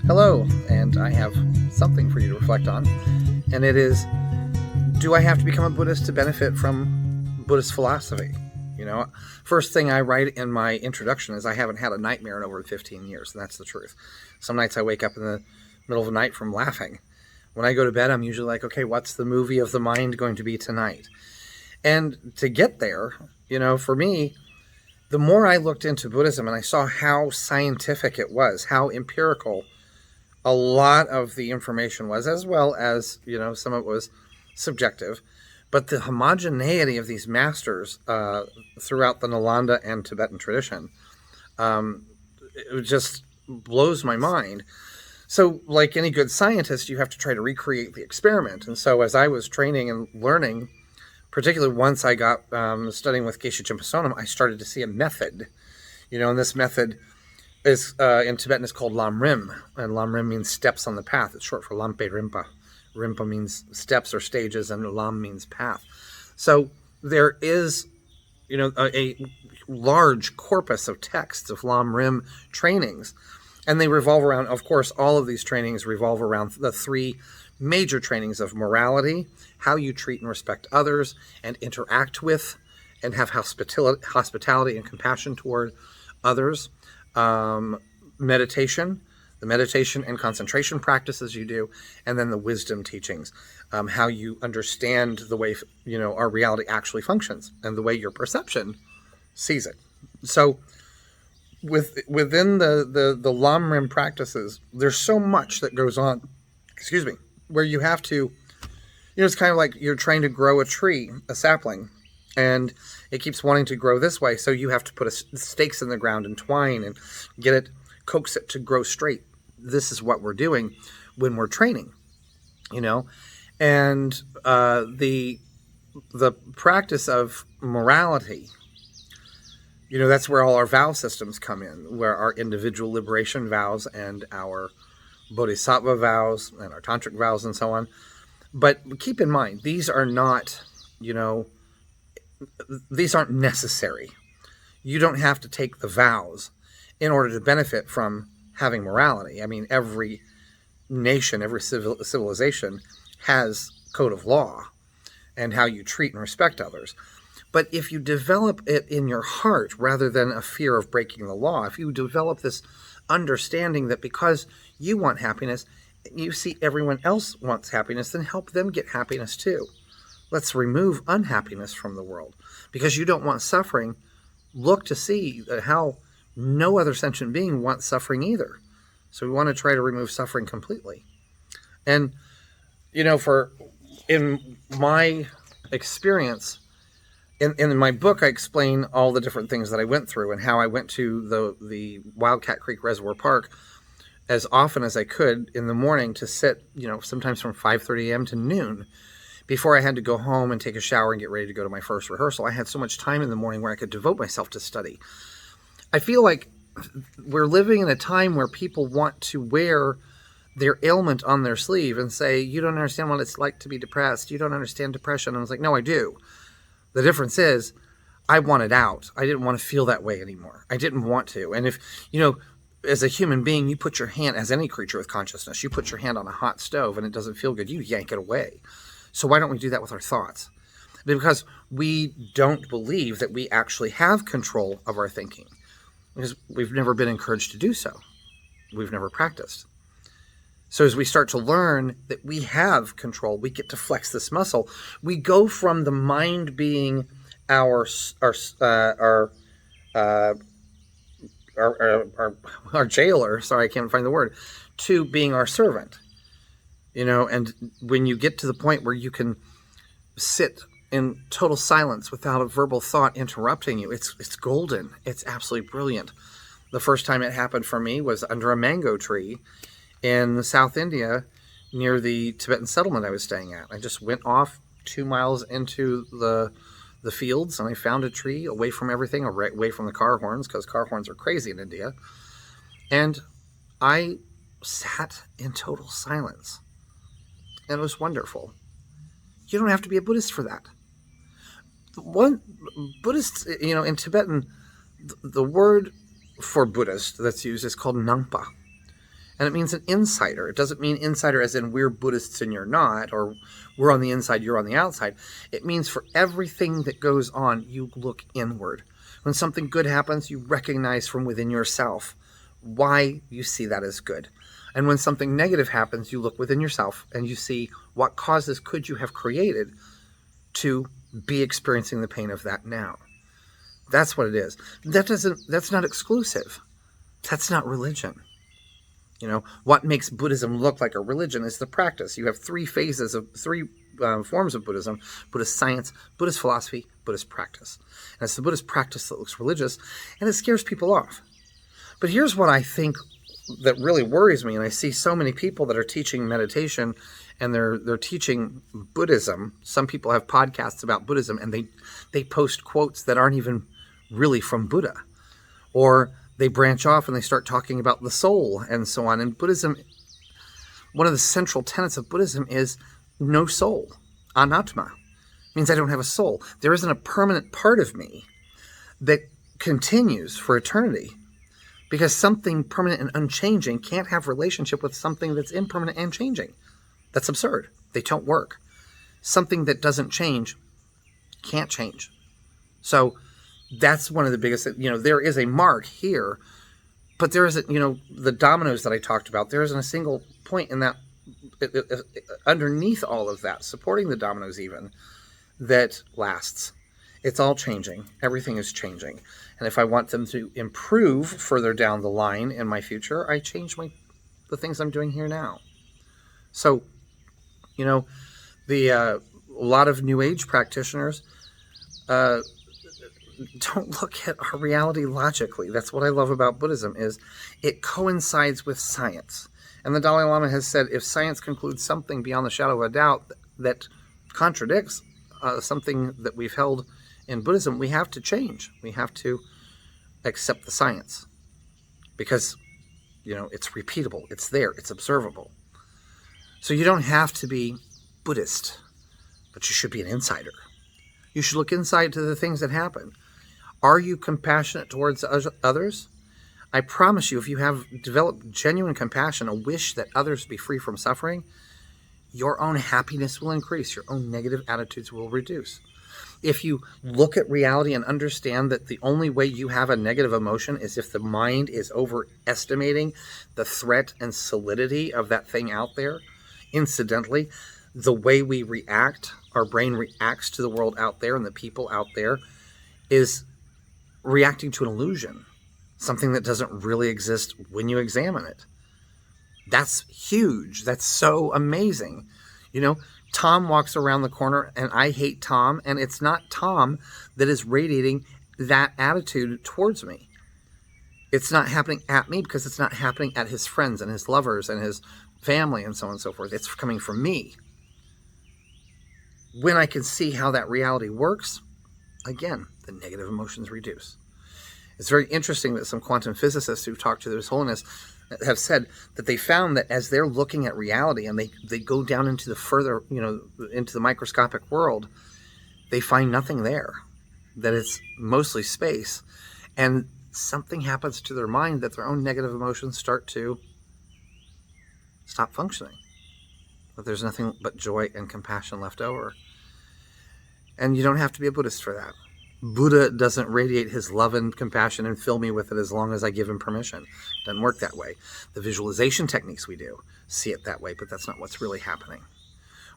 Hello, and I have something for you to reflect on, and it is, do I have to become a Buddhist to benefit from Buddhist philosophy? You know, first thing I write in my introduction is I haven't had a nightmare in over 15 years, and that's the truth. Some nights I wake up in the middle of the night from laughing. When I go to bed, I'm usually like, okay, what's the movie of the mind going to be tonight? And to get there, for me, the more I looked into Buddhism and I saw how scientific it was, how empirical a lot of the information was, as well as, some of it was subjective. But the homogeneity of these masters throughout the Nalanda and Tibetan tradition, it just blows my mind. So, like any good scientist, you have to try to recreate the experiment. And so as I was training and learning, particularly once I got studying with Geshe Chenpa Sonam, I started to see a method. And this method is in Tibetan is called Lam Rim, and Lam Rim means steps on the path. It's short for Lampe Rimpa. Rimpa means steps or stages, and Lam means path. So there is, a large corpus of texts of Lam Rim trainings, and they revolve around, of course, all of these trainings revolve around the three major trainings of morality, how you treat and respect others, and interact with, and have hospitality and compassion toward others. Meditation, the meditation and concentration practices you do, and then the wisdom teachings, how you understand the way, our reality actually functions and the way your perception sees it. So within the Lam Rim practices, there's so much that goes on, where you have to, it's kind of like you're trying to grow a tree, a sapling, and it keeps wanting to grow this way, so you have to put stakes in the ground and twine and coax it to grow straight. This is what we're doing when we're training, and the practice of morality, that's where all our vow systems come in, where our individual liberation vows and our bodhisattva vows and our tantric vows and so on. But keep in mind, these are not, these aren't necessary. You don't have to take the vows in order to benefit from having morality. I mean, every nation, every civilization has code of law and how you treat and respect others. But if you develop it in your heart rather than a fear of breaking the law, if you develop this understanding that because you want happiness, you see everyone else wants happiness, then help them get happiness too. Let's remove unhappiness from the world. Because you don't want suffering, look to see how no other sentient being wants suffering either. So we want to try to remove suffering completely. And, in my experience, in my book, I explain all the different things that I went through and how I went to the Wildcat Creek Reservoir Park as often as I could in the morning to sit, sometimes from 5:30 a.m. to noon, before I had to go home and take a shower and get ready to go to my first rehearsal. I had so much time in the morning where I could devote myself to study. I feel like we're living in a time where people want to wear their ailment on their sleeve and say, you don't understand what it's like to be depressed. You don't understand depression. And I was like, no, I do. The difference is I wanted out. I didn't want to feel that way anymore. I didn't want to. And if, as a human being, you put your hand, as any creature with consciousness, you put your hand on a hot stove and it doesn't feel good, you yank it away. So why don't we do that with our thoughts? Because we don't believe that we actually have control of our thinking. Because we've never been encouraged to do so. We've never practiced. So as we start to learn that we have control, we get to flex this muscle. We go from the mind being our jailer, sorry, I can't find the word, to being our servant. And when you get to the point where you can sit in total silence without a verbal thought interrupting you, it's golden. It's absolutely brilliant. The first time it happened for me was under a mango tree in South India near the Tibetan settlement I was staying at. I just went off 2 miles into the fields and I found a tree away from everything, away from the car horns, because car horns are crazy in India. And I sat in total silence. And it was wonderful. You don't have to be a Buddhist for that. One Buddhist, in Tibetan, the word for Buddhist that's used is called Nangpa. And it means an insider. It doesn't mean insider as in we're Buddhists and you're not, or we're on the inside, you're on the outside. It means for everything that goes on, you look inward. When something good happens, you recognize from within yourself why you see that as good. And when something negative happens, you look within yourself and you see what causes could you have created to be experiencing the pain of that now. That's what it is. That's not exclusive. That's not religion. What makes Buddhism look like a religion is the practice. You have three forms of Buddhism: Buddhist science, Buddhist philosophy, Buddhist practice. And it's the Buddhist practice that looks religious, and it scares people off. But here's what I think that really worries me, and I see so many people that are teaching meditation and they're teaching Buddhism. Some people have podcasts about Buddhism, and they post quotes that aren't even really from Buddha. Or they branch off and they start talking about the soul and so on. And Buddhism, one of the central tenets of Buddhism is no soul, anatma. It means I don't have a soul. There isn't a permanent part of me that continues for eternity, because something permanent and unchanging can't have relationship with something that's impermanent and changing. That's absurd. They don't work. Something that doesn't change can't change. So that's one of the biggest, there is a mark here, but there isn't, the dominoes that I talked about, there isn't a single point in that, underneath all of that, supporting the dominoes even, that lasts. It's all changing. Everything is changing. And if I want them to improve further down the line in my future, I change the things I'm doing here now. So, a lot of New Age practitioners don't look at our reality logically. That's what I love about Buddhism, is it coincides with science. And the Dalai Lama has said, if science concludes something beyond the shadow of a doubt that contradicts something that we've held in Buddhism, we have to change. We have to accept the science, because, it's repeatable. It's there. It's observable. So you don't have to be Buddhist, but you should be an insider. You should look inside to the things that happen. Are you compassionate towards others? I promise you, if you have developed genuine compassion, a wish that others be free from suffering, your own happiness will increase. Your own negative attitudes will reduce. If you look at reality and understand that the only way you have a negative emotion is if the mind is overestimating the threat and solidity of that thing out there, incidentally, the way we react, our brain reacts to the world out there and the people out there, is reacting to an illusion, something that doesn't really exist when you examine it. That's huge. That's so amazing. Tom walks around the corner and I hate Tom, and it's not Tom that is radiating that attitude towards me. It's not happening at me because it's not happening at his friends and his lovers and his family and so on and so forth. It's coming from me. When I can see how that reality works, again, the negative emotions reduce. It's very interesting that some quantum physicists who talk to His Holiness have said that they found that as they're looking at reality and they go down into the further, into the microscopic world, they find nothing there, that it's mostly space. And something happens to their mind that their own negative emotions start to stop functioning. That there's nothing but joy and compassion left over. And you don't have to be a Buddhist for that. Buddha doesn't radiate his love and compassion and fill me with it as long as I give him permission. It doesn't work that way. The visualization techniques we do see it that way, but that's not what's really happening.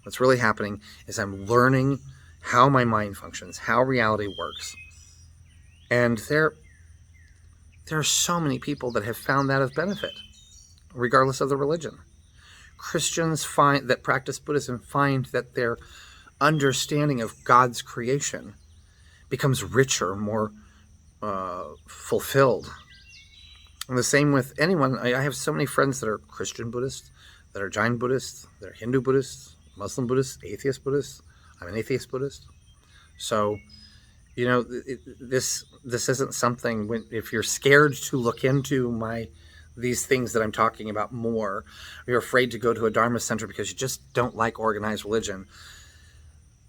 What's really happening is I'm learning how my mind functions, how reality works. And there are so many people that have found that of benefit, regardless of the religion. Christians that practice Buddhism find that their understanding of God's creation becomes richer, more fulfilled. And the same with anyone. I have so many friends that are Christian Buddhists, that are Jain Buddhists, that are Hindu Buddhists, Muslim Buddhists, atheist Buddhists. I'm an atheist Buddhist. So, this isn't something, if you're scared to look into these things that I'm talking about more, or you're afraid to go to a Dharma center because you just don't like organized religion,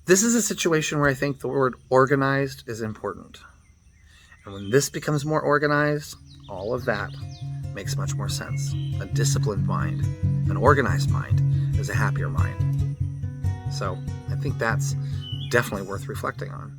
this is a situation where I think the word organized is important. And when this becomes more organized, all of that makes much more sense. A disciplined mind, an organized mind, is a happier mind. So I think that's definitely worth reflecting on.